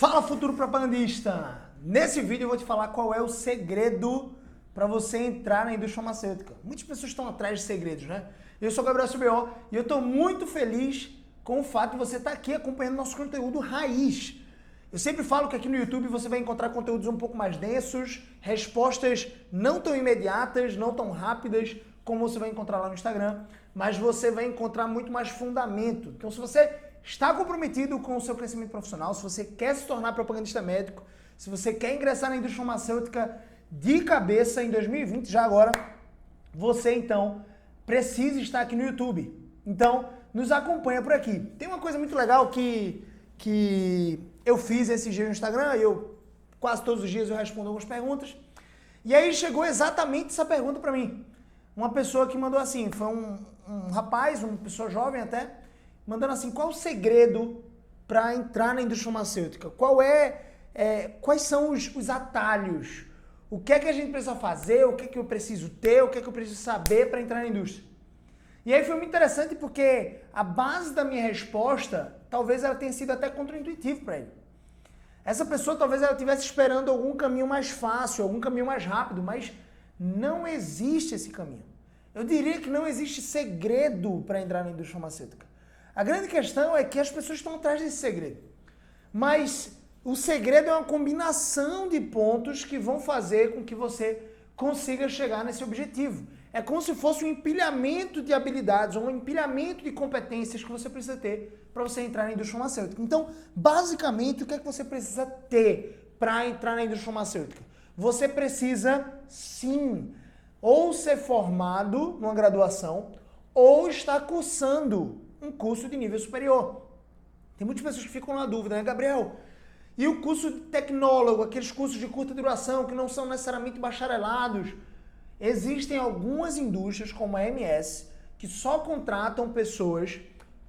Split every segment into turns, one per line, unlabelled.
Fala, futuro propagandista! Nesse vídeo eu vou te falar qual é o segredo para você entrar na indústria farmacêutica. Muitas pessoas estão atrás de segredos, né? Eu sou o Gabriel CBO e eu estou muito feliz com o fato de você estar aqui acompanhando nosso conteúdo raiz. Eu sempre falo que aqui no YouTube você vai encontrar conteúdos um pouco mais densos, respostas não tão imediatas, não tão rápidas como você vai encontrar lá no Instagram, mas você vai encontrar muito mais fundamento. Então, se você está comprometido com o seu crescimento profissional, se você quer se tornar propagandista médico, se você quer ingressar na indústria farmacêutica de cabeça em 2020, já agora, você então precisa estar aqui no YouTube. Então, nos acompanha por aqui. Tem uma coisa muito legal que eu fiz esses dias no Instagram, quase todos os dias eu respondo algumas perguntas, e aí chegou exatamente essa pergunta para mim. Uma pessoa que mandou assim, foi um rapaz, uma pessoa jovem até, mandando assim, qual o segredo para entrar na indústria farmacêutica? Quais são os atalhos? O que é que a gente precisa fazer? O que é que eu preciso ter? O que é que eu preciso saber para entrar na indústria? E aí foi muito interessante porque a base da minha resposta, talvez ela tenha sido até contraintuitivo para ele. Essa pessoa talvez ela estivesse esperando algum caminho mais fácil, algum caminho mais rápido, mas não existe esse caminho. Eu diria que não existe segredo para entrar na indústria farmacêutica. A grande questão é que as pessoas estão atrás desse segredo. Mas o segredo é uma combinação de pontos que vão fazer com que você consiga chegar nesse objetivo. É como se fosse um empilhamento de habilidades, um empilhamento de competências que você precisa ter para você entrar na indústria farmacêutica. Então, basicamente, o que é que você precisa ter para entrar na indústria farmacêutica? Você precisa, sim, ou ser formado numa graduação, ou estar cursando um curso de nível superior. Tem muitas pessoas que ficam na dúvida, né, Gabriel? E o curso de tecnólogo, aqueles cursos de curta duração que não são necessariamente bacharelados? Existem algumas indústrias, como a MS, que só contratam pessoas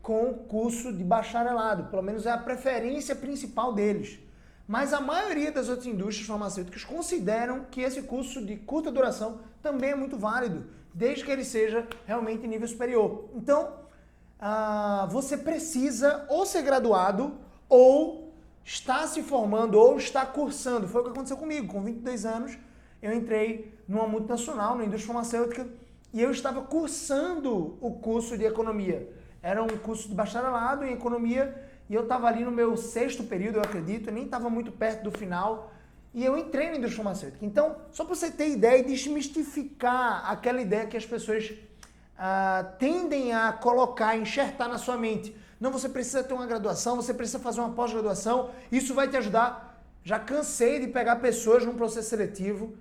com curso de bacharelado, pelo menos é a preferência principal deles. Mas a maioria das outras indústrias farmacêuticas consideram que esse curso de curta duração também é muito válido, desde que ele seja realmente em nível superior. Então, você precisa ou ser graduado, ou estar se formando, ou estar cursando. Foi o que aconteceu comigo. Com 22 anos, eu entrei numa multinacional, na indústria farmacêutica, e eu estava cursando o curso de economia. Era um curso de bacharelado em economia, e eu estava ali no meu 6º período, eu acredito, eu nem estava muito perto do final, e eu entrei na indústria farmacêutica. Então, só para você ter ideia e desmistificar aquela ideia que as pessoas tendem a colocar, enxertar na sua mente. Não, você precisa ter uma graduação, você precisa fazer uma pós-graduação, isso vai te ajudar. Já cansei de pegar pessoas num processo seletivo.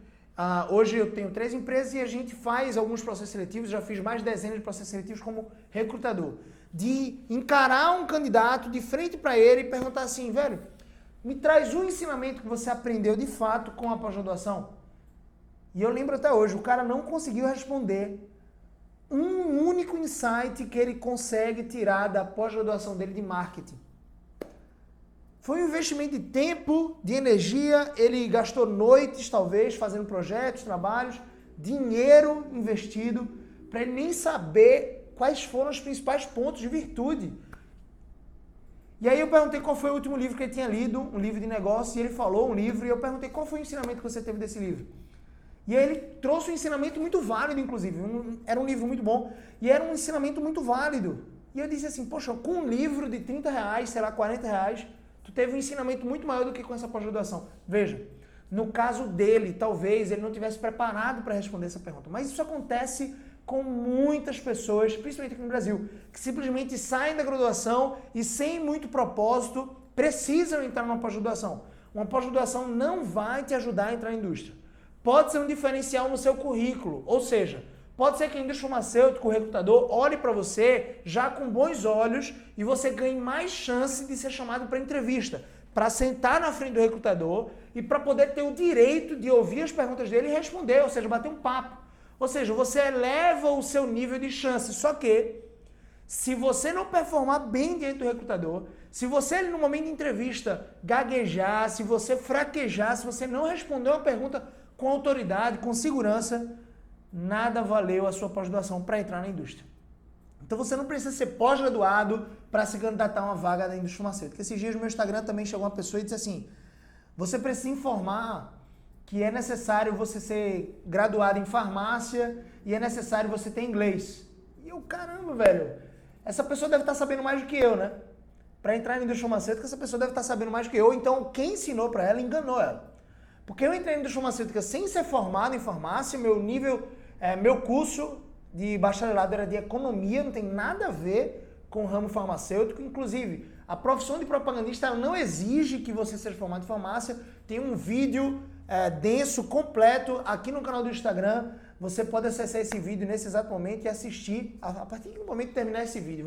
Hoje eu tenho 3 empresas e a gente faz alguns processos seletivos, já fiz mais de dezenas de processos seletivos como recrutador. De encarar um candidato de frente para ele e perguntar assim, velho, me traz um ensinamento que você aprendeu de fato com a pós-graduação. E eu lembro até hoje, o cara não conseguiu responder um único insight que ele consegue tirar da pós-graduação dele de marketing. Foi um investimento de tempo, de energia, ele gastou noites, talvez, fazendo projetos, trabalhos, dinheiro investido, para ele nem saber quais foram os principais pontos de virtude. E aí eu perguntei qual foi o último livro que ele tinha lido, um livro de negócio, e ele falou um livro, e eu perguntei qual foi o ensinamento que você teve desse livro. E aí ele trouxe um ensinamento muito válido, inclusive. Era um livro muito bom. E era um ensinamento muito válido. E eu disse assim, poxa, com um livro de R$30, sei lá, R$40, tu teve um ensinamento muito maior do que com essa pós-graduação. Veja, no caso dele, talvez ele não tivesse preparado para responder essa pergunta. Mas isso acontece com muitas pessoas, principalmente aqui no Brasil, que simplesmente saem da graduação e sem muito propósito precisam entrar numa pós-graduação. Uma pós-graduação não vai te ajudar a entrar na indústria. Pode ser um diferencial no seu currículo, ou seja, pode ser que a indústria farmacêutica, o recrutador, olhe para você já com bons olhos e você ganhe mais chance de ser chamado para entrevista, para sentar na frente do recrutador e para poder ter o direito de ouvir as perguntas dele e responder, ou seja, bater um papo. Ou seja, você eleva o seu nível de chance, só que se você não performar bem diante do recrutador, se você no momento de entrevista gaguejar, se você fraquejar, se você não responder uma pergunta com autoridade, com segurança, nada valeu a sua pós-graduação para entrar na indústria. Então você não precisa ser pós-graduado para se candidatar a uma vaga da indústria farmacêutica. Esses dias no meu Instagram também chegou uma pessoa e disse assim, você precisa informar que é necessário você ser graduado em farmácia e é necessário você ter inglês. E eu, caramba, velho, essa pessoa deve estar sabendo mais do que eu, né? Para entrar na indústria farmacêutica, essa pessoa deve estar sabendo mais do que eu. Então, quem ensinou para ela, enganou ela. Porque eu entrei na indústria farmacêutica sem ser formado em farmácia, meu curso de bacharelado era de economia, não tem nada a ver com o ramo farmacêutico. Inclusive, a profissão de propagandista ela não exige que você seja formado em farmácia. Tem um vídeo denso, completo, aqui no canal do Instagram. Você pode acessar esse vídeo nesse exato momento e assistir a partir do momento que terminar esse vídeo.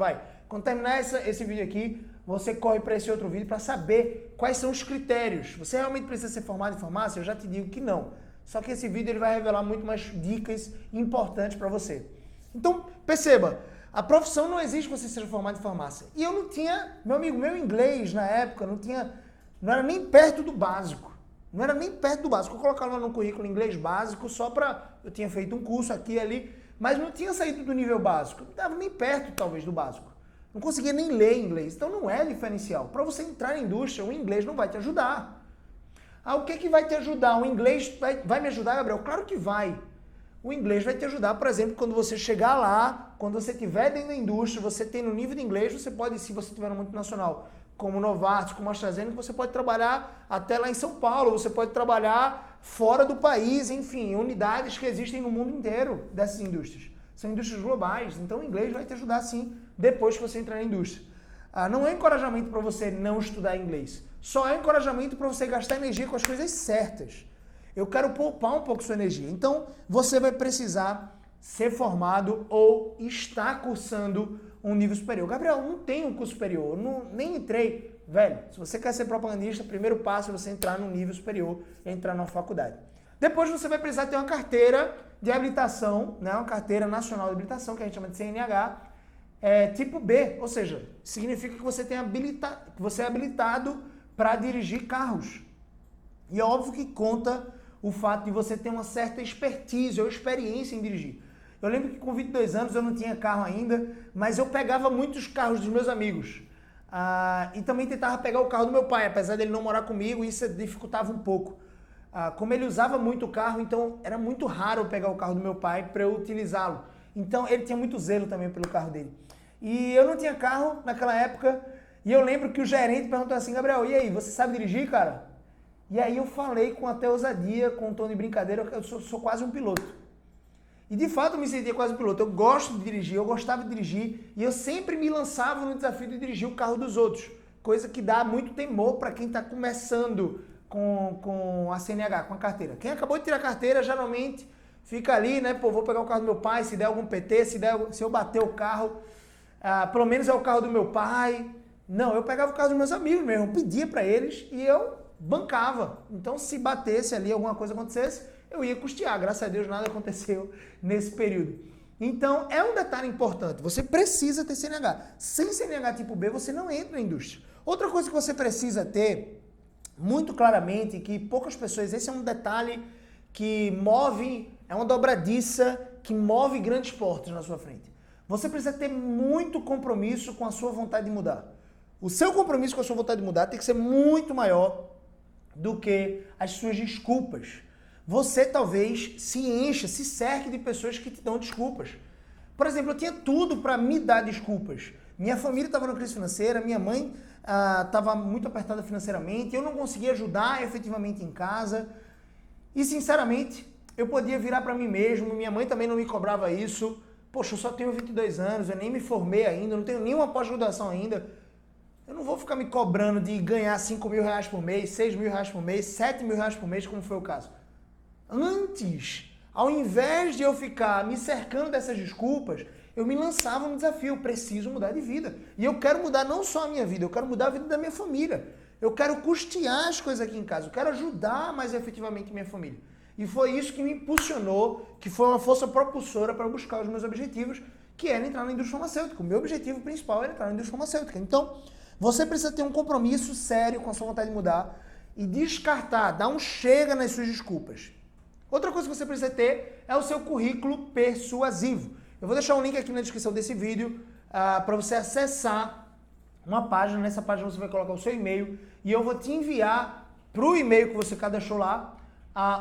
Quando terminar esse vídeo aqui, você corre para esse outro vídeo para saber quais são os critérios. Você realmente precisa ser formado em farmácia? Eu já te digo que não. Só que esse vídeo ele vai revelar muito mais dicas importantes para você. Então, perceba, a profissão não exige que você seja formado em farmácia. E eu não tinha, meu amigo, meu inglês na época não era nem perto do básico. Não era nem perto do básico. Eu colocava lá no currículo inglês básico só para... Eu tinha feito um curso aqui e ali, mas não tinha saído do nível básico. Não estava nem perto, talvez, do básico. Não conseguia nem ler inglês. Então não é diferencial. Para você entrar na indústria, o inglês não vai te ajudar. O que vai te ajudar? O inglês vai me ajudar, Gabriel? Claro que vai. O inglês vai te ajudar, por exemplo, quando você chegar lá, quando você estiver dentro da indústria, você tem no nível de inglês, você pode, se você estiver no multinacional, como Novartis, como AstraZeneca, você pode trabalhar até lá em São Paulo, você pode trabalhar fora do país, enfim, unidades que existem no mundo inteiro dessas indústrias. São indústrias globais, então o inglês vai te ajudar sim, depois que você entrar na indústria. Não é encorajamento para você não estudar inglês, só é encorajamento para você gastar energia com as coisas certas. Eu quero poupar um pouco sua energia. Então, você vai precisar ser formado ou estar cursando um nível superior. Gabriel, não tem um curso superior, nem entrei. Velho, se você quer ser propagandista, o primeiro passo é você entrar no nível superior, entrar numa faculdade. Depois você vai precisar ter uma carteira de habilitação, né? Uma carteira nacional de habilitação, que a gente chama de CNH, tipo B, ou seja, significa que você é habilitado para dirigir carros. E é óbvio que conta o fato de você ter uma certa expertise ou experiência em dirigir. Eu lembro que com 22 anos eu não tinha carro ainda, mas eu pegava muitos carros dos meus amigos. E também tentava pegar o carro do meu pai, apesar dele não morar comigo, isso dificultava um pouco. Como ele usava muito o carro, então era muito raro eu pegar o carro do meu pai para eu utilizá-lo. Então ele tinha muito zelo também pelo carro dele. E eu não tinha carro naquela época, e eu lembro que o gerente perguntou assim, Gabriel, e aí, você sabe dirigir, cara? E aí eu falei com até ousadia, com um tom de brincadeira, que eu sou quase um piloto. E de fato eu me sentia quase um piloto. Eu gosto de dirigir, eu gostava de dirigir, e eu sempre me lançava no desafio de dirigir o carro dos outros. Coisa que dá muito temor para quem está começando com a CNH, com a carteira. Quem acabou de tirar a carteira, geralmente fica ali, né? Pô, vou pegar o carro do meu pai, se der algum PT, se eu bater o carro, pelo menos é o carro do meu pai. Não, eu pegava o carro dos meus amigos mesmo, eu pedia para eles e eu bancava. Então, se batesse ali, alguma coisa acontecesse, eu ia custear. Graças a Deus, nada aconteceu nesse período. Então, é um detalhe importante. Você precisa ter CNH. Sem CNH tipo B, você não entra na indústria. Outra coisa que você precisa ter, muito claramente, que poucas pessoas... Esse é um detalhe que move... É uma dobradiça que move grandes portas na sua frente. Você precisa ter muito compromisso com a sua vontade de mudar. O seu compromisso com a sua vontade de mudar tem que ser muito maior do que as suas desculpas. Você talvez se encha, se cerque de pessoas que te dão desculpas. Por exemplo, eu tinha tudo para me dar desculpas. Minha família estava na crise financeira, minha mãe estava muito apertada financeiramente, eu não conseguia ajudar efetivamente em casa. E, sinceramente, eu podia virar para mim mesmo, minha mãe também não me cobrava isso. Poxa, eu só tenho 22 anos, eu nem me formei ainda, não tenho nenhuma pós-graduação ainda. Eu não vou ficar me cobrando de ganhar 5 mil reais por mês, 6 mil reais por mês, 7 mil reais por mês, como foi o caso. Antes, ao invés de eu ficar me cercando dessas desculpas, eu me lançava no desafio, eu preciso mudar de vida. E eu quero mudar não só a minha vida, eu quero mudar a vida da minha família. Eu quero custear as coisas aqui em casa, eu quero ajudar mais efetivamente minha família. E foi isso que me impulsionou, que foi uma força propulsora para buscar os meus objetivos, que era entrar na indústria farmacêutica. O meu objetivo principal era entrar na indústria farmacêutica. Então, você precisa ter um compromisso sério com a sua vontade de mudar e descartar, dar um chega nas suas desculpas. Outra coisa que você precisa ter é o seu currículo persuasivo. Eu vou deixar um link aqui na descrição desse vídeo para você acessar uma página. Nessa página você vai colocar o seu e-mail e eu vou te enviar para o e-mail que você cadastrou lá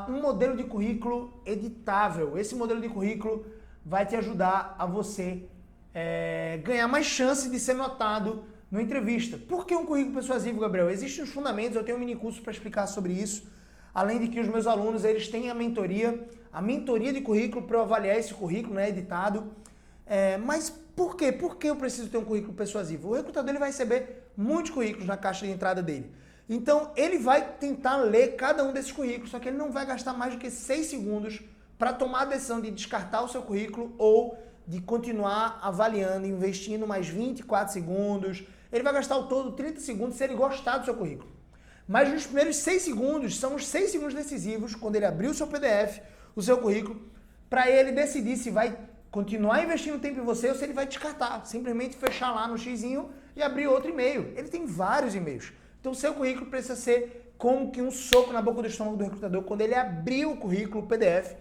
um modelo de currículo editável. Esse modelo de currículo vai te ajudar a você ganhar mais chance de ser notado numa entrevista. Por que um currículo persuasivo, Gabriel? Existem os fundamentos, eu tenho um mini curso para explicar sobre isso. Além de que os meus alunos, eles têm a mentoria de currículo para eu avaliar esse currículo, né, editado. Mas por quê? Por que eu preciso ter um currículo persuasivo? O recrutador ele vai receber muitos currículos na caixa de entrada dele. Então, ele vai tentar ler cada um desses currículos, só que ele não vai gastar mais do que 6 segundos para tomar a decisão de descartar o seu currículo ou de continuar avaliando, investindo mais 24 segundos. Ele vai gastar ao todo 30 segundos se ele gostar do seu currículo. Mas nos primeiros 6 segundos, são os 6 segundos decisivos, quando ele abrir o seu PDF, o seu currículo, para ele decidir se vai continuar investindo tempo em você ou se ele vai descartar. Simplesmente fechar lá no xizinho e abrir outro e-mail. Ele tem vários e-mails. Então o seu currículo precisa ser como que um soco na boca do estômago do recrutador. Quando ele abrir o currículo, o PDF,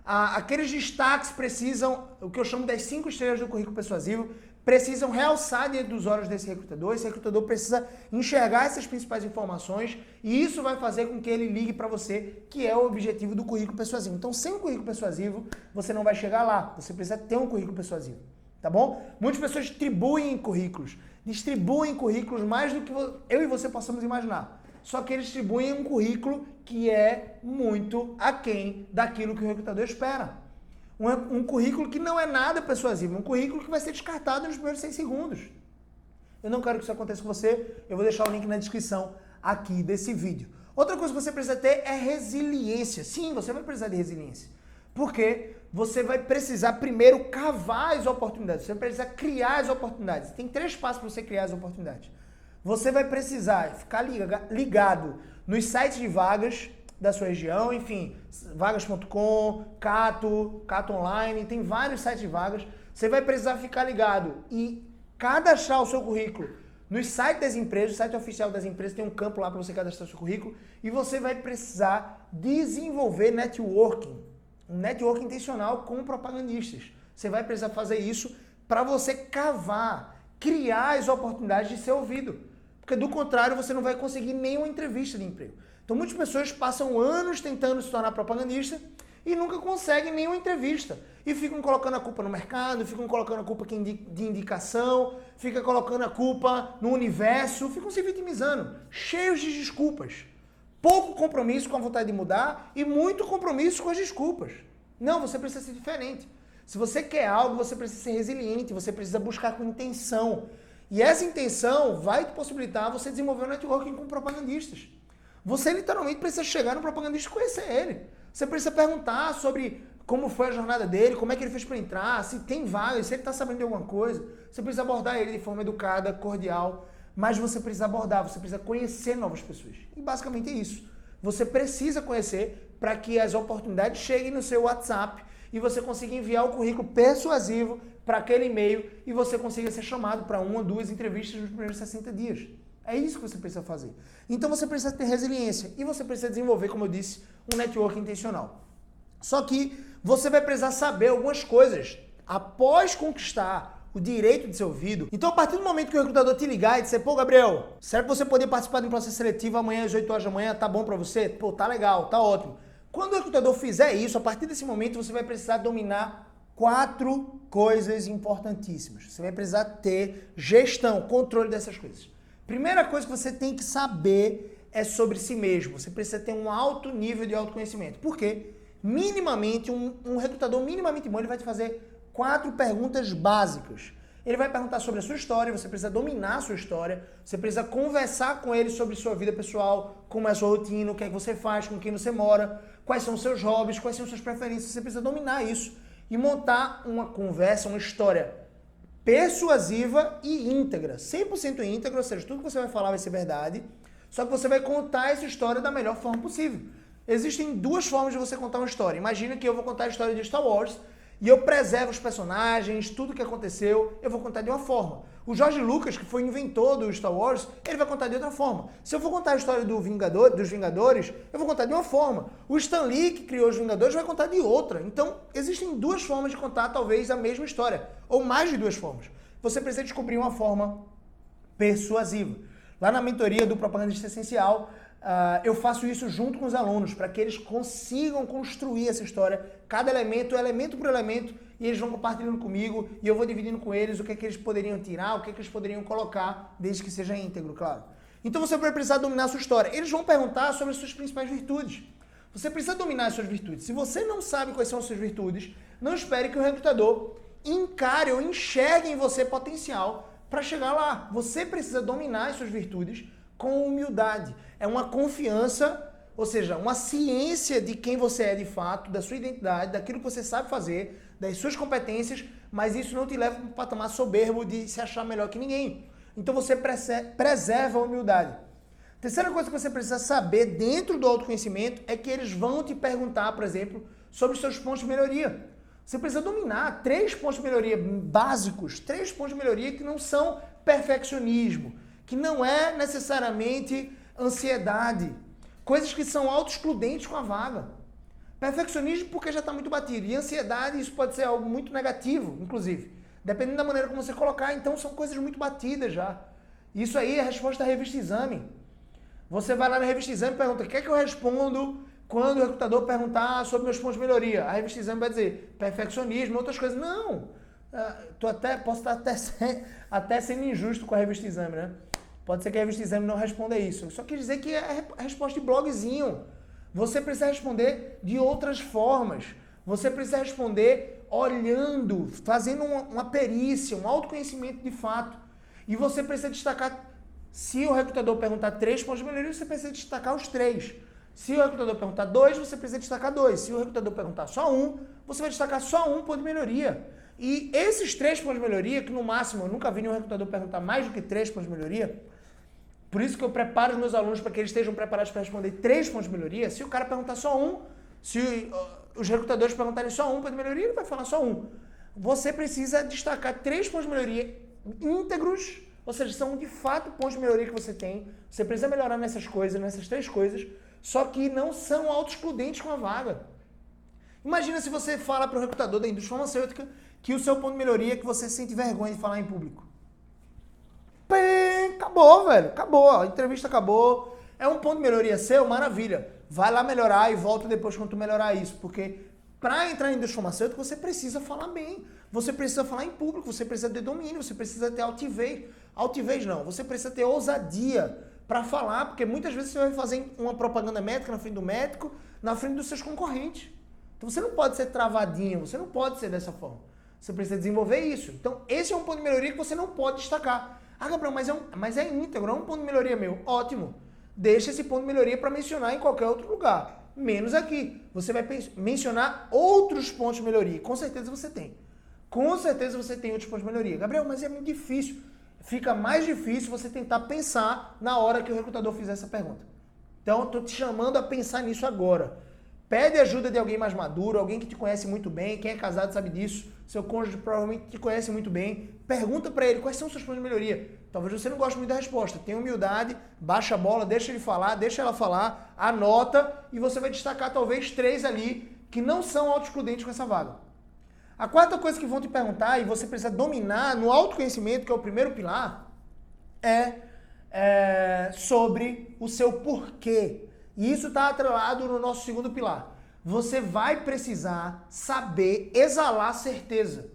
aqueles destaques precisam, o que eu chamo das 5 estrelas do currículo persuasivo, precisam realçar diante dos olhos desse recrutador. Esse recrutador precisa enxergar essas principais informações e isso vai fazer com que ele ligue para você, que é o objetivo do currículo persuasivo. Então, sem um currículo persuasivo, você não vai chegar lá. Você precisa ter um currículo persuasivo, tá bom? Muitas pessoas distribuem currículos mais do que eu e você possamos imaginar. Só que eles distribuem um currículo que é muito aquém daquilo que o recrutador espera. Um currículo que não é nada persuasivo, um currículo que vai ser descartado nos primeiros 6 segundos. Eu não quero que isso aconteça com você, eu vou deixar o link na descrição aqui desse vídeo. Outra coisa que você precisa ter é resiliência. Sim, você vai precisar de resiliência. Porque você vai precisar primeiro cavar as oportunidades, você vai precisar criar as oportunidades. Tem 3 passos para você criar as oportunidades. Você vai precisar ficar ligado nos sites de vagas da sua região, enfim, vagas.com, Cato Online, tem vários sites de vagas. Você vai precisar ficar ligado e cadastrar o seu currículo no site das empresas, o site oficial das empresas, tem um campo lá para você cadastrar o seu currículo e você vai precisar desenvolver networking, um networking intencional com propagandistas. Você vai precisar fazer isso para você cavar, criar as oportunidades de ser ouvido, porque do contrário você não vai conseguir nenhuma entrevista de emprego. Então muitas pessoas passam anos tentando se tornar propagandista e nunca conseguem nenhuma entrevista. E ficam colocando a culpa no mercado, ficam colocando a culpa de indicação, ficam colocando a culpa no universo, ficam se vitimizando, cheios de desculpas. Pouco compromisso com a vontade de mudar e muito compromisso com as desculpas. Não, você precisa ser diferente. Se você quer algo, você precisa ser resiliente, você precisa buscar com intenção. E essa intenção vai te possibilitar você desenvolver um networking com propagandistas. Você literalmente precisa chegar no propagandista e conhecer ele. Você precisa perguntar sobre como foi a jornada dele, como é que ele fez para entrar, se tem vaga, se ele está sabendo de alguma coisa. Você precisa abordar ele de forma educada, cordial, mas você precisa abordar, você precisa conhecer novas pessoas. E basicamente é isso. Você precisa conhecer para que as oportunidades cheguem no seu WhatsApp e você consiga enviar o currículo persuasivo para aquele e-mail e você consiga ser chamado para 1 ou 2 entrevistas nos primeiros 60 dias. É isso que você precisa fazer. Então você precisa ter resiliência e você precisa desenvolver, como eu disse, um network intencional. Só que você vai precisar saber algumas coisas após conquistar o direito de ser ouvido. Então, a partir do momento que o recrutador te ligar e disser, pô, Gabriel, será que você poder participar de um processo seletivo amanhã às 8 horas da manhã? Tá bom pra você? Pô, tá legal, tá ótimo. Quando o recrutador fizer isso, a partir desse momento você vai precisar dominar 4 coisas importantíssimas. Você vai precisar ter gestão, controle dessas coisas. Primeira coisa que você tem que saber é sobre si mesmo. Você precisa ter um alto nível de autoconhecimento. Por quê? Minimamente, um recrutador minimamente bom, ele vai te fazer 4 perguntas básicas. Ele vai perguntar sobre a sua história, você precisa dominar a sua história, você precisa conversar com ele sobre sua vida pessoal, como é a sua rotina, o que é que você faz, com quem você mora, quais são os seus hobbies, quais são as suas preferências. Você precisa dominar isso e montar uma conversa, uma história persuasiva e íntegra, 100% íntegra, ou seja, tudo que você vai falar vai ser verdade, só que você vai contar essa história da melhor forma possível. Existem 2 formas de você contar uma história. Imagina que eu vou contar a história de Star Wars e eu preservo os personagens, tudo que aconteceu, eu vou contar de uma forma. O George Lucas, que foi inventor do Star Wars, ele vai contar de outra forma. Se eu for contar a história dos Vingadores, eu vou contar de uma forma. O Stan Lee, que criou os Vingadores, vai contar de outra. Então, existem 2 formas de contar, talvez, a mesma história. Ou mais de 2 formas. você precisa descobrir uma forma persuasiva. Lá na mentoria do Propagandista Essencial, eu faço isso junto com os alunos, para que eles consigam construir essa história, cada elemento, elemento por elemento, e eles vão compartilhando comigo, e eu vou dividindo com eles o que é que eles poderiam tirar, o que é que eles poderiam colocar, desde que seja íntegro, claro. Então você vai precisar dominar a sua história. Eles vão perguntar sobre as suas principais virtudes. Você precisa dominar as suas virtudes. Se você não sabe quais são as suas virtudes, não espere que o recrutador encare ou enxergue em você potencial para chegar lá. Você precisa dominar as suas virtudes com humildade. É uma confiança, ou seja, uma ciência de quem você é de fato, da sua identidade, daquilo que você sabe fazer, das suas competências, mas isso não te leva para um patamar soberbo de se achar melhor que ninguém. Então você preserva a humildade. Terceira coisa que você precisa saber dentro do autoconhecimento é que eles vão te perguntar, por exemplo, sobre os seus pontos de melhoria. Você precisa dominar 3 pontos de melhoria básicos, 3 pontos de melhoria que não são perfeccionismo, que não é necessariamente ansiedade, coisas que são autoexcludentes com a vaga. Perfeccionismo porque já está muito batido, e ansiedade, isso pode ser algo muito negativo, inclusive, dependendo da maneira como você colocar, então são coisas muito batidas já. Isso aí é a resposta da revista exame. Você vai lá na revista exame e pergunta, o que é que eu respondo quando o recrutador perguntar sobre meus pontos de melhoria? A revista exame vai dizer perfeccionismo, outras coisas. Não! Posso estar até sendo injusto com a revista exame, né? Pode ser que a revista exame não responda isso. Eu só quis dizer que é a resposta de blogzinho. Você precisa responder de outras formas. Você precisa responder olhando, fazendo uma perícia, um autoconhecimento de fato. E você precisa destacar, se o recrutador perguntar 3 pontos de melhoria, você precisa destacar os 3. Se o recrutador perguntar 2, você precisa destacar 2. Se o recrutador perguntar só 1, você vai destacar só 1 ponto de melhoria. E esses 3 pontos de melhoria, que no máximo eu nunca vi nenhum recrutador perguntar mais do que 3 pontos de melhoria, por isso que eu preparo os meus alunos para que eles estejam preparados para responder 3 pontos de melhoria. Se o cara perguntar só 1, se os recrutadores perguntarem só 1 ponto de melhoria, ele vai falar só 1. Você precisa destacar 3 pontos de melhoria íntegros, ou seja, são de fato pontos de melhoria que você tem. Você precisa melhorar nessas coisas, nessas 3 coisas, só que não são autoexcludentes com a vaga. Imagina se você fala para o recrutador da indústria farmacêutica que o seu ponto de melhoria é que você sente vergonha de falar em público. Acabou, velho. Acabou. A entrevista acabou. É um ponto de melhoria seu? Maravilha. Vai lá melhorar e volta depois quando tu melhorar isso. Porque para entrar em indústria farmacêutica, você precisa falar bem. Você precisa falar em público. Você precisa ter domínio. Você precisa ter altivez. Altivez não. Você precisa ter ousadia para falar. Porque muitas vezes você vai fazer uma propaganda médica na frente do médico, na frente dos seus concorrentes. Então você não pode ser travadinho. Você não pode ser dessa forma. Você precisa desenvolver isso. Então esse é um ponto de melhoria que você não pode destacar. Ah, Gabriel, mas é íntegro, é um ponto de melhoria meu. Ótimo. Deixa esse ponto de melhoria para mencionar em qualquer outro lugar. Menos aqui. Você vai mencionar outros pontos de melhoria. Com certeza você tem. Com certeza você tem outros pontos de melhoria. Gabriel, mas é muito difícil. Fica mais difícil você tentar pensar na hora que o recrutador fizer essa pergunta. Então, estou te chamando a pensar nisso agora. Pede ajuda de alguém mais maduro, alguém que te conhece muito bem. Quem é casado sabe disso. Seu cônjuge provavelmente te conhece muito bem. Pergunta para ele quais são os seus pontos de melhoria. Talvez você não goste muito da resposta. Tenha humildade, baixa a bola, deixa ele falar, deixa ela falar, anota e você vai destacar talvez 3 ali que não são autoexcludentes com essa vaga. A quarta coisa que vão te perguntar e você precisa dominar no autoconhecimento, que é o primeiro pilar, é sobre o seu porquê. E isso está atrelado no nosso segundo pilar. Você vai precisar saber exalar certeza.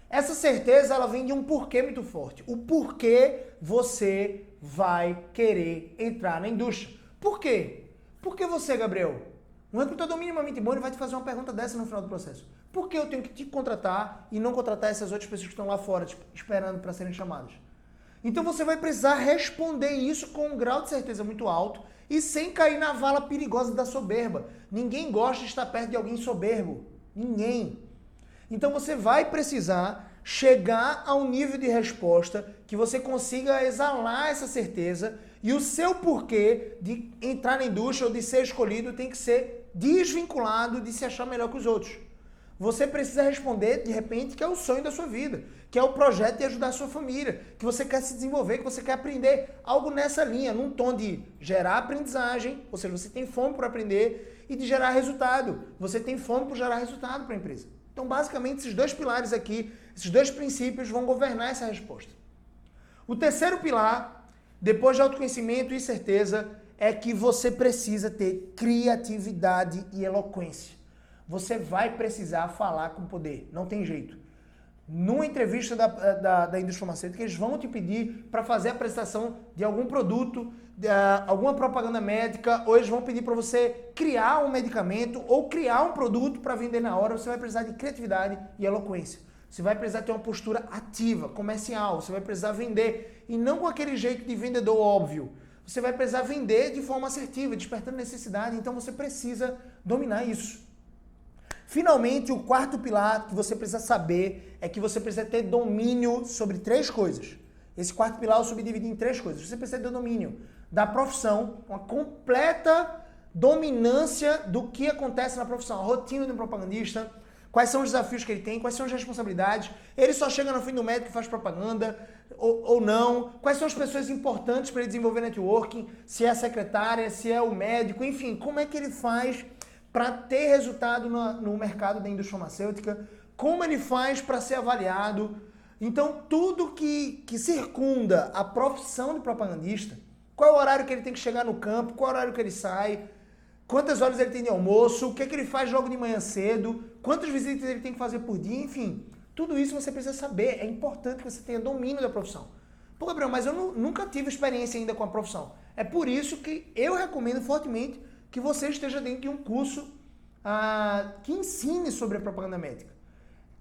Essa certeza, ela vem de um porquê muito forte. O porquê você vai querer entrar na indústria. Por quê? Por que você, Gabriel? Um recrutador minimamente bom, ele vai te fazer uma pergunta dessa no final do processo. Por que eu tenho que te contratar e não contratar essas outras pessoas que estão lá fora, tipo, esperando para serem chamadas? Então você vai precisar responder isso com um grau de certeza muito alto e sem cair na vala perigosa da soberba. Ninguém gosta de estar perto de alguém soberbo. Ninguém. Então você vai precisar chegar a um nível de resposta que você consiga exalar essa certeza e o seu porquê de entrar na indústria ou de ser escolhido tem que ser desvinculado de se achar melhor que os outros. Você precisa responder, de repente, que é o sonho da sua vida, que é o projeto de ajudar a sua família, que você quer se desenvolver, que você quer aprender algo nessa linha, num tom de gerar aprendizagem, ou seja, você tem fome por aprender, e de gerar resultado. Você tem fome por gerar resultado para a empresa. Então, basicamente, esses dois pilares aqui, esses dois princípios vão governar essa resposta. O terceiro pilar, depois de autoconhecimento e certeza, é que você precisa ter criatividade e eloquência. Você vai precisar falar com poder, não tem jeito. Numa entrevista da indústria farmacêutica, eles vão te pedir para fazer a apresentação de algum produto, alguma propaganda médica, ou eles vão pedir para você criar um medicamento ou criar um produto para vender na hora. Você vai precisar de criatividade e eloquência. Você vai precisar ter uma postura ativa, comercial, você vai precisar vender, e não com aquele jeito de vendedor óbvio. Você vai precisar vender de forma assertiva, despertando necessidade, então você precisa dominar isso. Finalmente, o quarto pilar que você precisa saber é que você precisa ter domínio sobre três coisas. Esse quarto pilar eu subdividi em três coisas. Você precisa ter domínio da profissão, uma completa dominância do que acontece na profissão, a rotina de um propagandista, quais são os desafios que ele tem, quais são as responsabilidades, ele só chega no fim do médico e faz propaganda ou não, quais são as pessoas importantes para ele desenvolver networking, se é a secretária, se é o médico, enfim, como é que ele faz para ter resultado no mercado da indústria farmacêutica, como ele faz para ser avaliado. Então, tudo que circunda a profissão de propagandista, qual é o horário que ele tem que chegar no campo, qual é o horário que ele sai, quantas horas ele tem de almoço, o que é que ele faz logo de manhã cedo, quantas visitas ele tem que fazer por dia, enfim. Tudo isso você precisa saber, é importante que você tenha domínio da profissão. Pô, Gabriel, mas eu nunca tive experiência ainda com a profissão. É por isso que eu recomendo fortemente que você esteja dentro de um curso que ensine sobre a propaganda médica.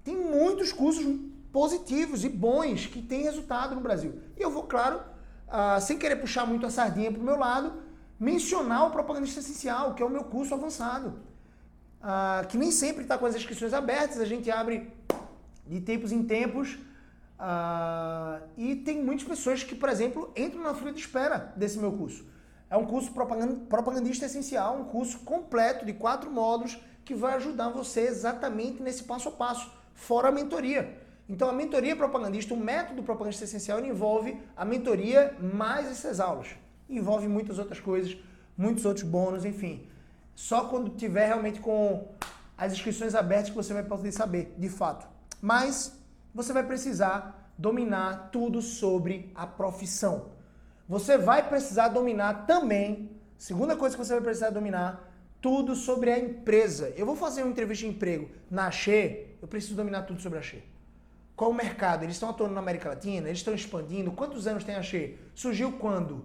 Tem muitos cursos positivos e bons que têm resultado no Brasil. E eu vou, claro, sem querer puxar muito a sardinha para o meu lado, mencionar o Propagandista Essencial, que é o meu curso avançado, que nem sempre está com as inscrições abertas, a gente abre de tempos em tempos, e tem muitas pessoas que, por exemplo, entram na fila de espera desse meu curso. É um curso Propagandista Essencial, um curso completo de 4 módulos que vai ajudar você exatamente nesse passo a passo, fora a mentoria. Então a mentoria propagandista, o método Propagandista Essencial, ele envolve a mentoria mais essas aulas. Envolve muitas outras coisas, muitos outros bônus, enfim. Só quando tiver realmente com as inscrições abertas que você vai poder saber, de fato. Mas você vai precisar dominar tudo sobre a profissão. Você vai precisar dominar também, segunda coisa que você vai precisar dominar, tudo sobre a empresa. Eu vou fazer uma entrevista de emprego na Axê, eu preciso dominar tudo sobre a Axê. Qual o mercado? Eles estão atuando na América Latina? Eles estão expandindo? Quantos anos tem a Axê? Surgiu quando?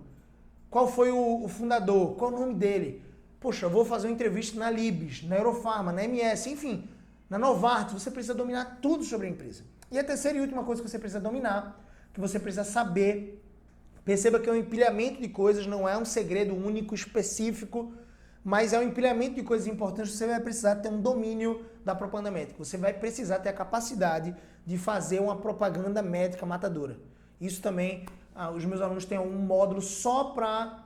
Qual foi o fundador? Qual o nome dele? Poxa, eu vou fazer uma entrevista na Libes, na Eurofarma, na MS, enfim, na Novartis. Você precisa dominar tudo sobre a empresa. E a terceira e última coisa que você precisa dominar, que você precisa saber. Perceba que é um empilhamento de coisas, não é um segredo único, específico, mas é um empilhamento de coisas importantes. Você vai precisar ter um domínio da propaganda médica. Você vai precisar ter a capacidade de fazer uma propaganda médica matadora. Isso também, os meus alunos têm um módulo só para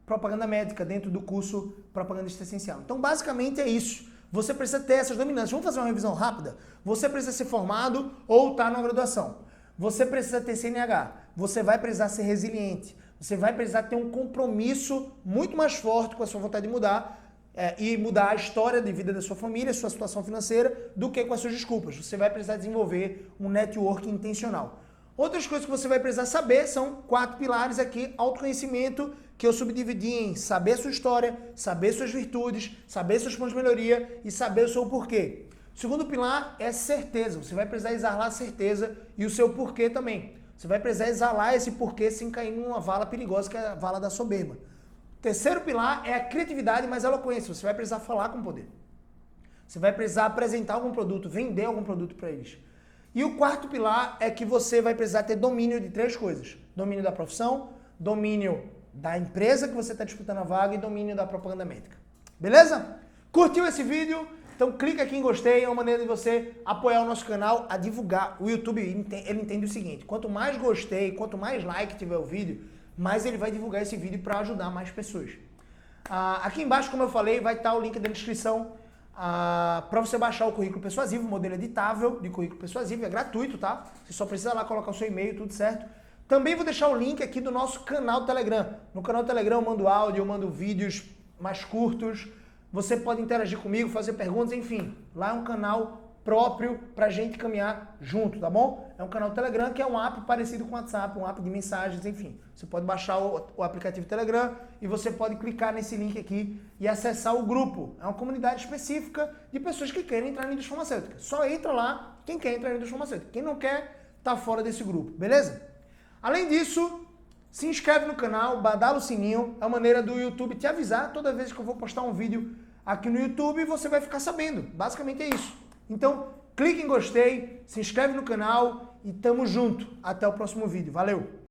propaganda médica dentro do curso Propagandista Essencial. Então, basicamente é isso. Você precisa ter essas dominâncias. Vamos fazer uma revisão rápida? Você precisa ser formado ou estar na graduação. Você precisa ter CNH, você vai precisar ser resiliente, você vai precisar ter um compromisso muito mais forte com a sua vontade de mudar e mudar a história de vida da sua família, sua situação financeira, do que com as suas desculpas. Você vai precisar desenvolver um network intencional. Outras coisas que você vai precisar saber são 4 pilares aqui, autoconhecimento, que eu subdividi em saber sua história, saber suas virtudes, saber seus pontos de melhoria e saber o seu porquê. O segundo pilar é certeza. Você vai precisar exalar a certeza e o seu porquê também. Você vai precisar exalar esse porquê sem cair numa vala perigosa, que é a vala da soberba. O terceiro pilar é a criatividade mais eloquência. Você vai precisar falar com poder. Você vai precisar apresentar algum produto, vender algum produto para eles. E o quarto pilar é que você vai precisar ter domínio de 3 coisas. Domínio da profissão, domínio da empresa que você está disputando a vaga e domínio da propaganda médica. Beleza? Curtiu esse vídeo? Então clica aqui em gostei, é uma maneira de você apoiar o nosso canal a divulgar. O YouTube, ele entende o seguinte, quanto mais gostei, quanto mais like tiver o vídeo, mais ele vai divulgar esse vídeo para ajudar mais pessoas. Aqui embaixo, como eu falei, vai estar o link da descrição para você baixar o currículo persuasivo, o modelo editável de currículo persuasivo, é gratuito, tá? Você só precisa lá colocar o seu e-mail, tudo certo. Também vou deixar o link aqui do nosso canal do Telegram. No canal do Telegram eu mando áudio, eu mando vídeos mais curtos. Você pode interagir comigo, fazer perguntas, enfim. Lá é um canal próprio pra gente caminhar junto, tá bom? É um canal Telegram que é um app parecido com o WhatsApp, um app de mensagens, enfim. Você pode baixar o aplicativo Telegram e você pode clicar nesse link aqui e acessar o grupo. É uma comunidade específica de pessoas que querem entrar na indústria farmacêutica. Só entra lá quem quer entrar na indústria farmacêutica. Quem não quer, tá fora desse grupo, beleza? Além disso, se inscreve no canal, badala o sininho, é a maneira do YouTube te avisar toda vez que eu vou postar um vídeo aqui no YouTube, você vai ficar sabendo. Basicamente é isso. Então, clique em gostei, se inscreve no canal e tamo junto. Até o próximo vídeo. Valeu!